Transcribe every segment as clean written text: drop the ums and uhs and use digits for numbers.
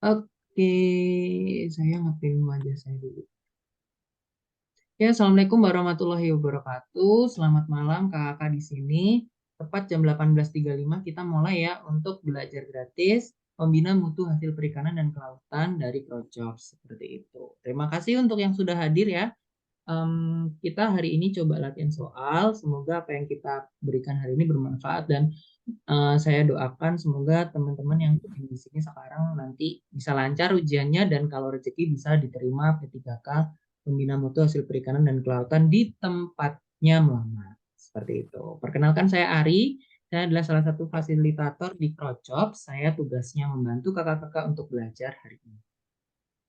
Oke, saya ngepin wajah saya dulu. Ya, Assalamualaikum warahmatullahi wabarakatuh. Selamat malam kakak di sini. Tepat jam 18.35 kita mulai ya untuk belajar gratis Pembina Mutu Hasil Perikanan dan Kelautan dari Projobs. Seperti itu. Terima kasih untuk yang sudah hadir ya. Kita hari ini coba latihan soal. Semoga apa yang kita berikan hari ini bermanfaat dan saya doakan semoga teman-teman yang di sini sekarang nanti bisa lancar ujiannya dan kalau rezeki bisa diterima P3K Pembina Mutu Hasil Perikanan dan Kelautan di tempatnya melamar. Seperti itu. Perkenalkan saya Ari. Saya adalah salah satu fasilitator di Projobs. Saya tugasnya membantu kakak-kakak untuk belajar hari ini.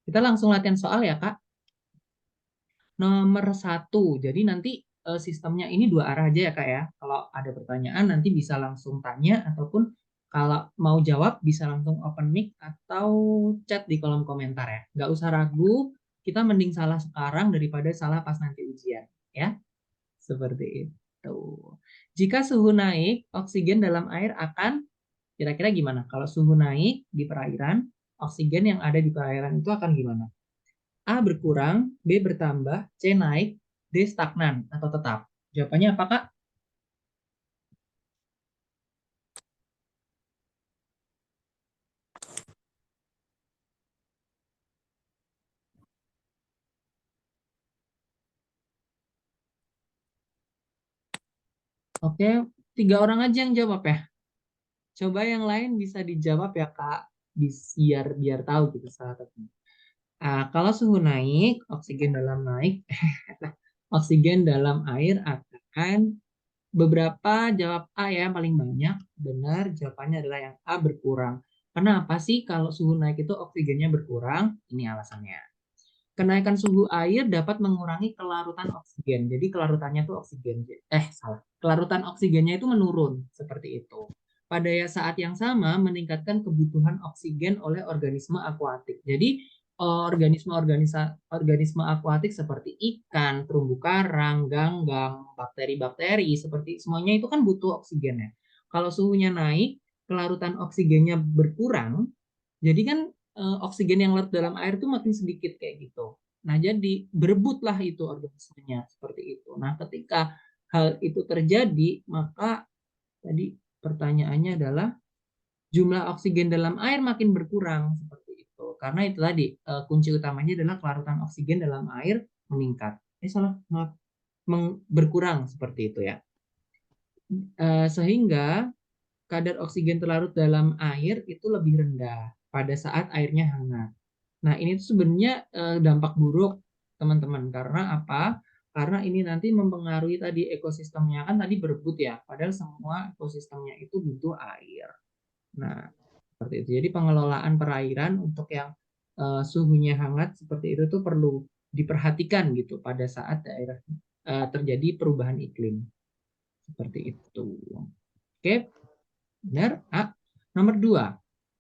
Kita langsung latihan soal ya, Kak. Nomor satu, jadi nanti sistemnya ini dua arah aja ya Kak ya. Kalau ada pertanyaan nanti bisa langsung tanya ataupun kalau mau jawab bisa langsung open mic atau chat di kolom komentar ya. Nggak usah ragu, kita mending salah sekarang daripada salah pas nanti ujian ya. Seperti itu. Jika suhu naik, oksigen dalam air akan kira-kira gimana? Kalau suhu naik di perairan, oksigen yang ada di perairan itu akan gimana? A berkurang, B bertambah, C naik, D stagnan atau tetap. Jawabannya apa, Kak? Oke, tiga orang aja yang jawab ya. Coba yang lain bisa dijawab ya, Kak. Biar tahu gitu salah satunya. Kalau suhu naik, oksigen dalam naik, oksigen dalam air akan beberapa jawab A ya yang paling banyak. Benar, jawabannya adalah yang A berkurang. Kenapa sih kalau suhu naik itu oksigennya berkurang? Ini alasannya. Kenaikan suhu air dapat mengurangi kelarutan oksigen. Jadi kelarutannya itu oksigen. Salah. Kelarutan oksigennya itu menurun seperti itu. Pada saat yang sama meningkatkan kebutuhan oksigen oleh organisme akuatik. Jadi organisme akuatik seperti ikan, terumbu karang, ganggang, bakteri-bakteri seperti semuanya itu kan butuh oksigen ya. Kalau suhunya naik, kelarutan oksigennya berkurang, jadi kan oksigen yang larut dalam air itu makin sedikit kayak gitu. Nah, jadi berebutlah itu organismenya seperti itu. Nah, ketika hal itu terjadi, maka tadi pertanyaannya adalah jumlah oksigen dalam air makin berkurang seperti itu. Karena itu tadi kunci utamanya adalah kelarutan oksigen dalam air meningkat. Salah, maaf, berkurang seperti itu ya. Sehingga kadar oksigen terlarut dalam air itu lebih rendah pada saat airnya hangat. Nah, ini tuh sebenarnya dampak buruk, teman-teman. Karena apa? Karena ini nanti mempengaruhi tadi ekosistemnya kan tadi berebut ya, padahal semua ekosistemnya itu butuh air. Nah, seperti itu. Jadi pengelolaan perairan untuk yang suhunya hangat seperti itu tuh perlu diperhatikan gitu pada saat daerah terjadi perubahan iklim. Seperti itu. Oke, benar? Nomor dua,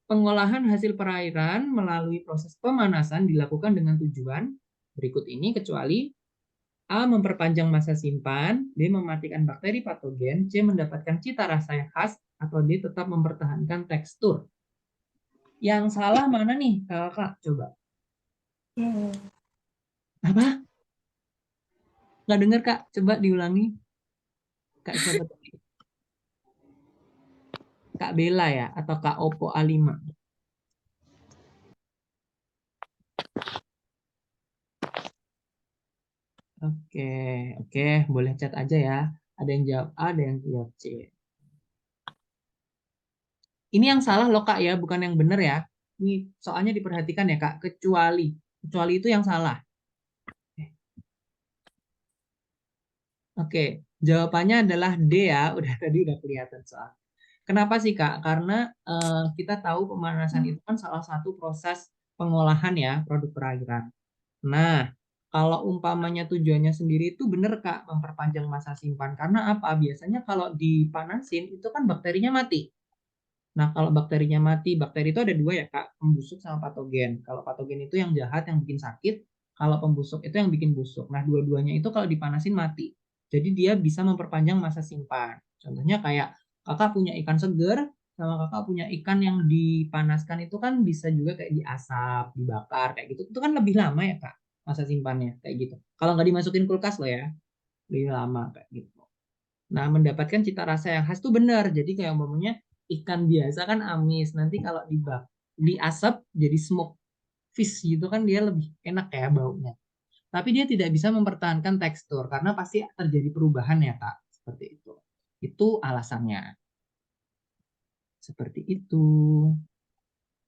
pengolahan hasil perairan melalui proses pemanasan dilakukan dengan tujuan berikut ini kecuali A. Memperpanjang masa simpan, B. Mematikan bakteri patogen, C. Mendapatkan cita rasa yang khas, atau D. Tetap mempertahankan tekstur. Yang salah mana nih, kakak? Coba. Apa? Nggak dengar, Kak? Coba diulangi. Kak siapa tadi? Kak Bella ya? Atau Kak Oppo A5? Oke, oke. Boleh chat aja ya. Ada yang jawab A, ada yang jawab C. Ini yang salah loh Kak ya, bukan yang benar ya. Ini soalnya diperhatikan ya Kak, kecuali. Kecuali itu yang salah. Oke, jawabannya adalah D ya. Udah tadi udah kelihatan soal. Kenapa sih Kak? Karena kita tahu pemanasan itu kan salah satu proses pengolahan ya produk perairan. Nah, kalau umpamanya tujuannya sendiri itu benar Kak, memperpanjang masa simpan. Karena apa? Biasanya kalau dipanasin itu kan bakterinya mati. Nah, kalau bakterinya mati, bakteri itu ada dua ya, Kak, pembusuk sama patogen. Kalau patogen itu yang jahat, yang bikin sakit. Kalau pembusuk itu yang bikin busuk. Nah, dua-duanya itu kalau dipanasin mati. Jadi dia bisa memperpanjang masa simpan. Contohnya kayak kakak punya ikan seger, sama kakak punya ikan yang dipanaskan itu kan bisa juga kayak diasap, dibakar kayak gitu. Itu kan lebih lama ya kak masa simpannya kayak gitu. Kalau nggak dimasukin kulkas loh ya, lebih lama kayak gitu. Nah, mendapatkan cita rasa yang khas tuh benar. Jadi kayak umpamanya ikan biasa kan amis. Nanti kalau diasap jadi smoke fish gitu kan dia lebih enak ya baunya. Tapi dia tidak bisa mempertahankan tekstur karena pasti terjadi perubahan ya, Kak. Seperti itu. Itu alasannya. Seperti itu.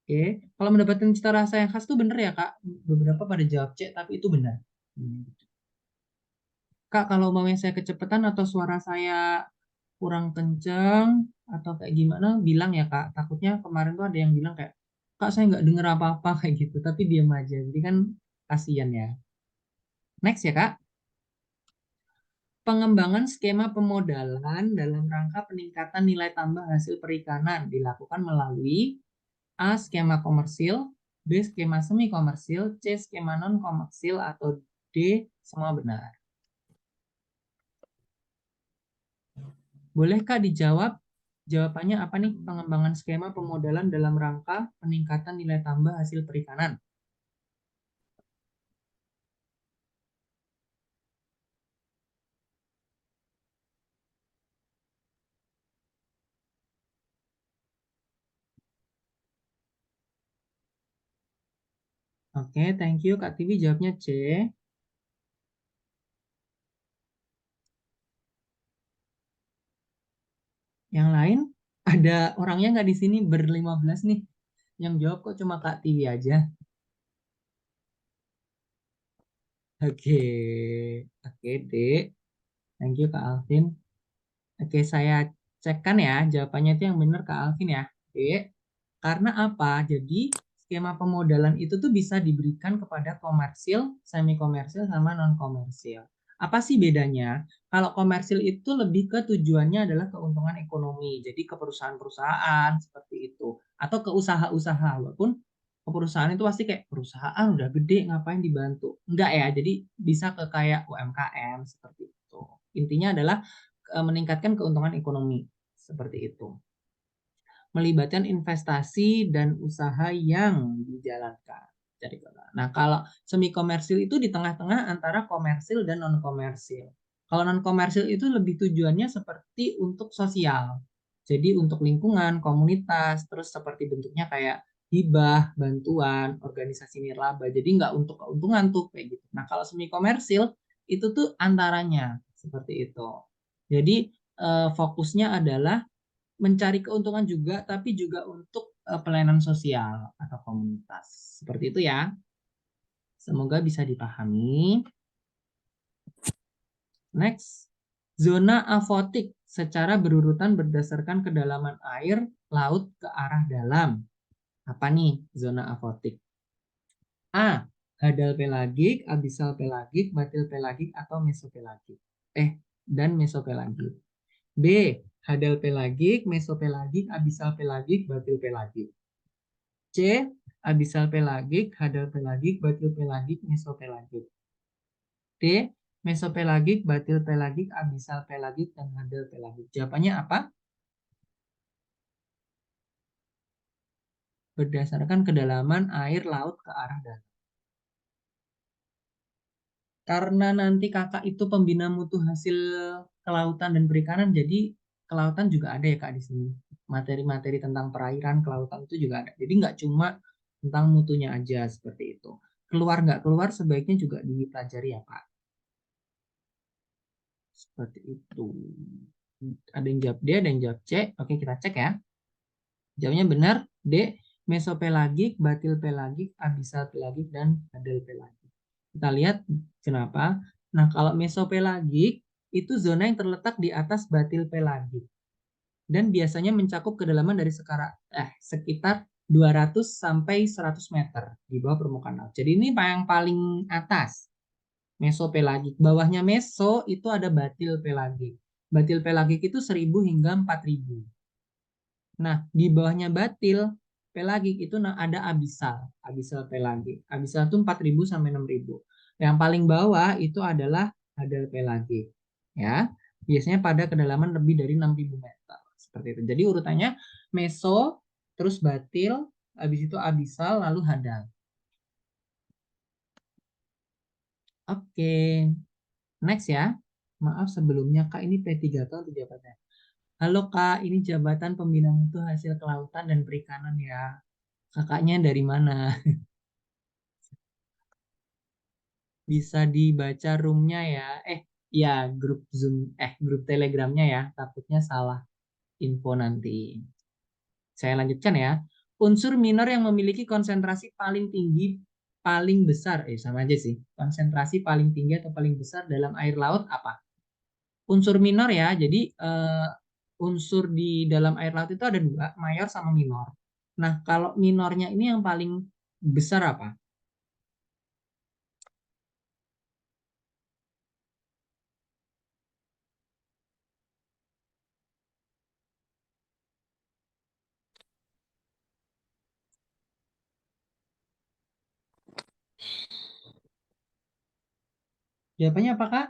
Oke. Kalau mendapatkan cita rasa yang khas tuh benar ya, Kak. Beberapa pada jawab C, tapi itu benar. Kak, kalau mau saya kecepatan atau suara saya kurang kenceng atau kayak gimana, bilang ya Kak. Takutnya kemarin tuh ada yang bilang kayak, Kak saya nggak denger apa-apa kayak gitu, tapi diam aja. Jadi kan kasihan ya. Next ya Kak. Pengembangan skema pemodalan dalam rangka peningkatan nilai tambah hasil perikanan dilakukan melalui A. Skema komersil, B. Skema semi komersil, C. Skema non komersil, atau D. Semua benar. Boleh Kak dijawab? Jawabannya apa nih? Pengembangan skema pemodalan dalam rangka peningkatan nilai tambah hasil perikanan. Oke, thank you Kak Tiwi. Jawabnya C. Yang lain, ada orangnya nggak di sini ber-15 nih. Yang jawab kok cuma Kak Tiwi aja. Oke, oke Dek. Thank you Kak Alvin. Oke, saya cekkan ya. Jawabannya itu yang benar Kak Alvin ya. Dek. Karena apa? Jadi skema pemodalan itu tuh bisa diberikan kepada komersil, semi komersil, sama non komersil. Apa sih bedanya? Kalau komersil itu lebih ke tujuannya adalah keuntungan ekonomi. Jadi ke perusahaan-perusahaan seperti itu. Atau ke usaha-usaha. Walaupun ke perusahaan itu pasti kayak perusahaan udah gede ngapain dibantu. Enggak ya. Jadi bisa ke kayak UMKM seperti itu. Intinya adalah meningkatkan keuntungan ekonomi. Seperti itu, melibatkan investasi dan usaha yang dijalankan. Nah, kalau semi komersil itu di tengah-tengah antara komersil dan non komersil. Kalau non komersil itu lebih tujuannya seperti untuk sosial. Jadi untuk lingkungan, komunitas, terus seperti bentuknya kayak hibah, bantuan, organisasi nirlaba. Jadi nggak untuk keuntungan tuh kayak gitu. Nah, kalau semi komersil itu tuh antaranya seperti itu. Jadi fokusnya adalah mencari keuntungan juga, tapi juga untuk pelayanan sosial atau komunitas. Seperti itu ya. Semoga bisa dipahami. Next, zona afotik secara berurutan berdasarkan kedalaman air laut ke arah dalam. Apa nih zona afotik? A. Hadal pelagik, abisal pelagik, batil pelagik, atau mesopelagik. Dan mesopelagik. B. Hadal pelagik, mesopelagik, abisal pelagik, batil pelagik. C. Abisal pelagik, hadal pelagik, batil pelagik, mesopelagik. D. Mesopelagik, batil pelagik, abisal pelagik, dan hadal pelagik. Jawabannya apa? Berdasarkan kedalaman air laut ke arah dalam. Karena nanti kakak itu pembina mutu hasil kelautan dan perikanan, jadi kelautan juga ada ya kak di sini. Materi-materi tentang perairan kelautan itu juga ada. Jadi nggak cuma tentang mutunya aja seperti itu. Keluar nggak keluar sebaiknya juga dipelajari ya kak. Seperti itu. Ada yang jawab D, ada yang jawab C. Oke, kita cek ya. Jawabnya benar. D. Mesopelagik, batil pelagik, abisal pelagik, dan hadal pelagik. Kita lihat kenapa. Nah, kalau mesopelagik itu zona yang terletak di atas batil pelagik. Dan biasanya mencakup kedalaman dari sekitar 200 sampai 100 meter di bawah permukaan laut. Jadi ini yang paling atas. Mesopelagik. Bawahnya meso itu ada batil pelagik. Batil pelagik itu 1000 hingga 4000. Nah, di bawahnya batil pelagik itu ada abisal, abisal pelagik. Abisal itu 4000 sampai 6000. Yang paling bawah itu adalah hadal pelagik. Ya, biasanya pada kedalaman lebih dari 6000 meter. Seperti itu. Jadi urutannya Meso, terus batil, habis itu abisal, lalu hadal. Oke, next ya. Maaf sebelumnya Kak, ini P3 atau jabatannya. Halo Kak, ini jabatan pembina mutu hasil kelautan dan perikanan ya. Kakaknya dari mana? Bisa dibaca roomnya ya. Ya grup Zoom, grup Telegramnya ya. Takutnya salah info nanti. Saya lanjutkan ya. Unsur minor yang memiliki konsentrasi paling tinggi, paling besar, sama aja sih. Konsentrasi paling tinggi atau paling besar dalam air laut apa? Unsur minor ya. Jadi unsur di dalam air laut itu ada dua, mayor sama minor. Nah, kalau minornya ini yang paling besar apa? Jawabannya apa, Kak?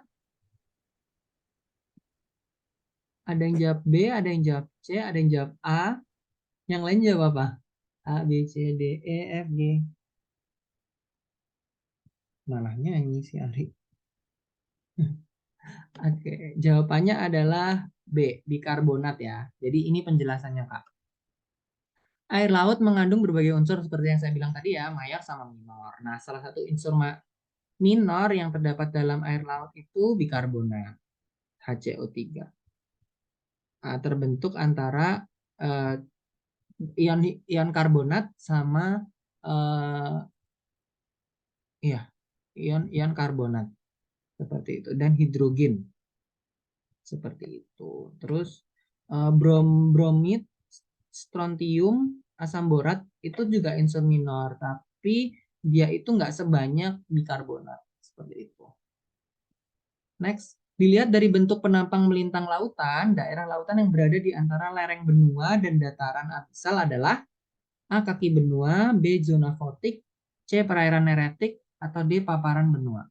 Ada yang jawab B, ada yang jawab C, ada yang jawab A. Yang lain jawab apa? A, B, C, D, E, F, G. Malah nyanyi si Ari. Oke, jawabannya adalah B, bikarbonat ya. Jadi ini penjelasannya, Kak. Air laut mengandung berbagai unsur seperti yang saya bilang tadi ya, mayor sama minor. Nah, salah satu unsur minor yang terdapat dalam air laut itu bikarbonat, HCO3. Nah, terbentuk antara eh, ion ion karbonat sama eh, iya, ion karbonat seperti itu dan hidrogen seperti itu. Terus bromid, strontium, asam borat itu juga unsur minor, tapi dia itu nggak sebanyak bikarbonat seperti itu. Next, dilihat dari bentuk penampang melintang lautan, daerah lautan yang berada di antara lereng benua dan dataran abisal adalah A. Kaki benua, B. Zona fotik, C. Perairan neretik, atau D. Paparan benua.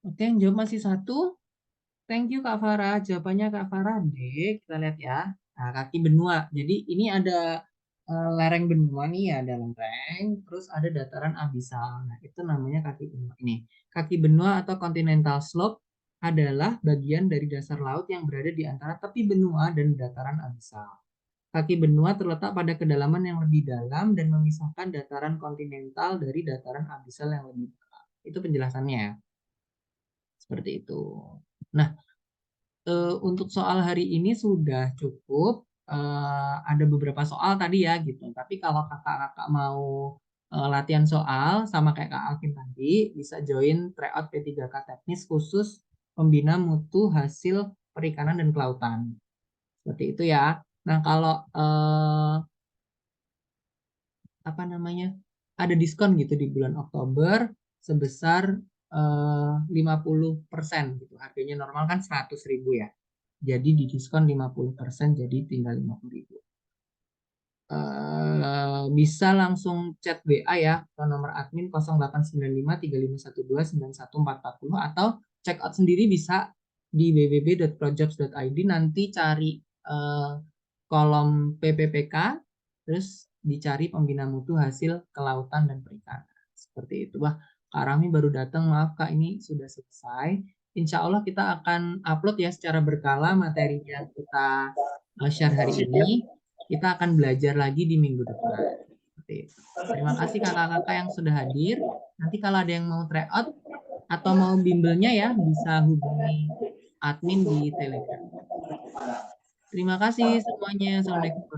Oke, yang jawab masih satu. Thank you Kak Farah. Jawabannya Kak Farah D. Kita lihat ya. Nah, kaki benua. Jadi ini ada lereng benua nih, ada lereng, terus ada dataran abisal. Nah, itu namanya kaki benua. Ini kaki benua atau continental slope adalah bagian dari dasar laut yang berada di antara tepi benua dan dataran abisal. Kaki benua terletak pada kedalaman yang lebih dalam dan memisahkan dataran kontinental dari dataran abisal yang lebih dalam. Itu penjelasannya ya. Seperti itu. Nah, untuk soal hari ini sudah cukup. Ada beberapa soal tadi ya gitu. Tapi kalau kakak-kakak mau latihan soal sama kayak Kak Alvin tadi, bisa join tryout P3K teknis khusus pembina mutu hasil perikanan dan kelautan. Seperti itu ya. Nah, kalau apa namanya, ada diskon gitu di bulan Oktober sebesar 50% gitu. Harganya normal kan 100.000 ya. Jadi di diskon 50%, jadi tinggal 50.000. Bisa langsung chat WA ya ke nomor admin 0895 3512 9140 atau check out sendiri bisa di www.projobs.id. Nanti cari eh, kolom PPPK, terus dicari pembina mutu hasil kelautan dan perikanan. Seperti itu. Wah, Kak Rami baru datang, maaf Kak, ini sudah selesai. Insya Allah kita akan upload ya secara berkala materi yang kita share hari ini. Kita akan belajar lagi di minggu depan. Seperti itu. Terima kasih kakak-kakak yang sudah hadir. Nanti kalau ada yang mau try out atau mau bimbelnya ya, bisa hubungi admin di Telegram. Terima kasih semuanya. Assalamualaikum.